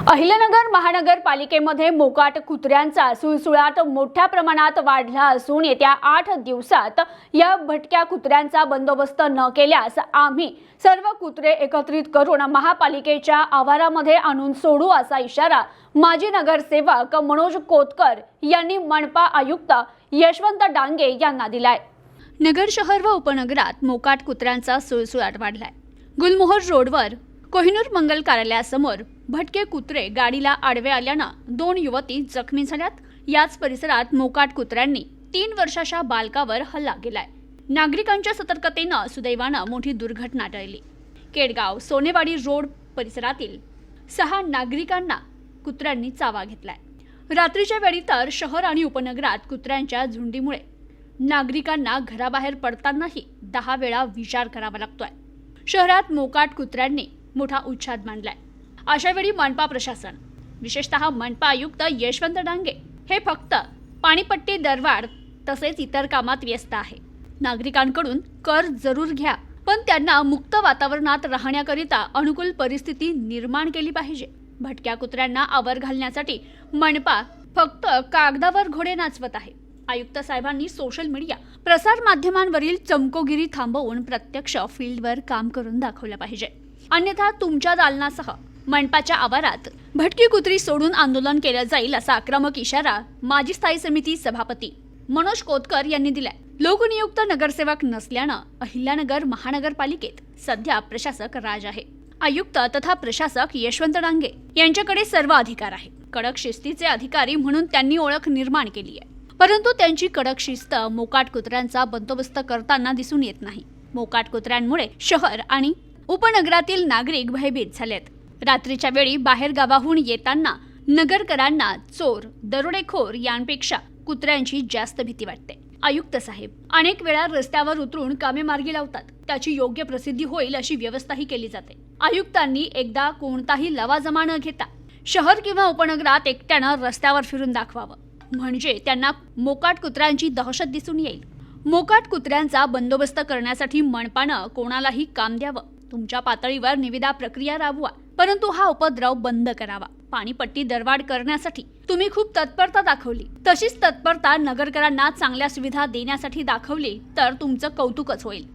अहिल्यानगर महानगरपालिकेमध्ये मोकाट कुत्र्यांचा सुळसुळाट मोठ्या प्रमाणात वाढला असून येत्या 8 दिवसात या भटक्या कुत्र्यांचा बंदोबस्त न केल्यास आम्ही सर्व कुत्रे एकत्रित करून महापालिकेच्या आवारामध्ये आणून सोडू असा इशारा माजी नगरसेवक मनोज कोतकर यांनी मनपा आयुक्त यशवंत डांगे यांना दिलाय। नगर शहर व उपनगरात मोकाट कुत्र्यांचा सुळसुळाट वाढलाय। गुलमोहर रोडवर कोहिनूर मंगल कार्यालयासमोर भटके कुत्रे गाडीला आडवे आल्यानं 2 युवती जखमी झाल्यात। याच परिसरात मोकाट कुत्र्यांनी 3 वर्षाच्या बालकावर हल्ला केलाय। नागरिकांच्या सतर्कतेनं सुदैवानं मोठी दुर्घटना टळली। केडगाव सोनेवाडी रोड परिसरातील 6 नागरिकांना कुत्र्यांनी चावा घेतलाय। रात्रीच्या वेळी तर शहर आणि उपनगरात कुत्र्यांच्या झुंडीमुळे नागरिकांना घराबाहेर पडतानाही 10 वेळा विचार करावा लागतोय। शहरात मोकाट कुत्र्यांनी मोठा उच्छाद मांडलाय। अशावेळी मनपा प्रशासन विशेषतः मनपा आयुक्त यशवंत डांगे हे फक्त पाणीपट्टी दरवाढ तसेच इतर कामात व्यस्त आहे। नागरिकांकडून कर जरूर घ्या, पण त्यांना मुक्त वातावरणात राहण्याकरिता अनुकूल परिस्थिती निर्माण केली पाहिजे। भटक्या कुत्र्यांना आवर घालण्यासाठी मनपा फक्त कागदावर घोडे नाचवत आहे। आयुक्त साहेबांनी सोशल मीडिया प्रसार माध्यमांवरील चमकोगिरी थांबवून प्रत्यक्ष फील्डवर काम करून दाखवलं पाहिजे, अन्यथा तुमच्या दालनासह मनपाच्या आवारात भटकी कुत्री सोडून आंदोलन केलं जाईल असा आक्रमक इशारा माजी स्थायी समिती सभापती मनोज कोतकर यांनी दिलाय। लोकनियुक्त नगरसेवक नसल्यानं अहिल्यानगर महानगरपालिकेत सध्या प्रशासक राज आहे। आयुक्त तथा प्रशासक यशवंत डांगे यांच्याकडे सर्व अधिकार आहे। कडक शिस्तीचे अधिकारी म्हणून त्यांनी ओळख निर्माण केली आहे, परंतु त्यांची कडक शिस्त मोकाट कुत्र्यांचा बंदोबस्त करताना दिसून येत नाही। मोकाट कुत्र्यांमुळे शहर आणि उपनगरातील नागरिक भयभीत झालेत। रात्रीच्या वेळी बाहेर गावाहून येताना नगरकरांना चोर, दरोडेखोर यांपेक्षा कुत्र्यांची जास्त भीती वाटते। आयुक्त साहेब अनेक वेळा रस्त्यावर उतरून कामे मार्गी लावतात, त्याची योग्य प्रसिद्धी होईल अशी व्यवस्थाही केली जाते। आयुक्तांनी एकदा कोणताही लवाजमा न घेता शहर किंवा उपनगरात एकट्यानं रस्त्यावर फिरून दाखवावं, म्हणजे त्यांना मोकाट कुत्र्यांची दहशत दिसून येईल। मोकाट कुत्र्यांचा बंदोबस्त करण्यासाठी मनपानं कोणालाही काम द्यावं, तुमच्या पातळीवर निविदा प्रक्रिया राबवा, परंतु हा उपद्रव बंद करावा। पाणीपट्टी दरवाढ करण्यासाठी तुम्ही खूप तत्परता दाखवली, तशीच तत्परता नगरकरांना चांगल्या सुविधा देण्यासाठी दाखवली तर तुमचं कौतुकच होईल।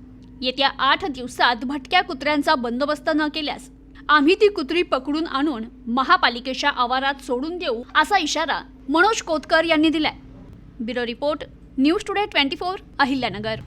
येत्या 8 दिवसात भटक्या कुत्र्यांचा बंदोबस्त न केल्यास आम्ही ती कुत्री पकडून आणून महापालिकेच्या आवारात सोडून देऊ असा इशारा मनोज कोतकर यांनी दिलाय। Bureau report, news today 24, Ahilyanagar.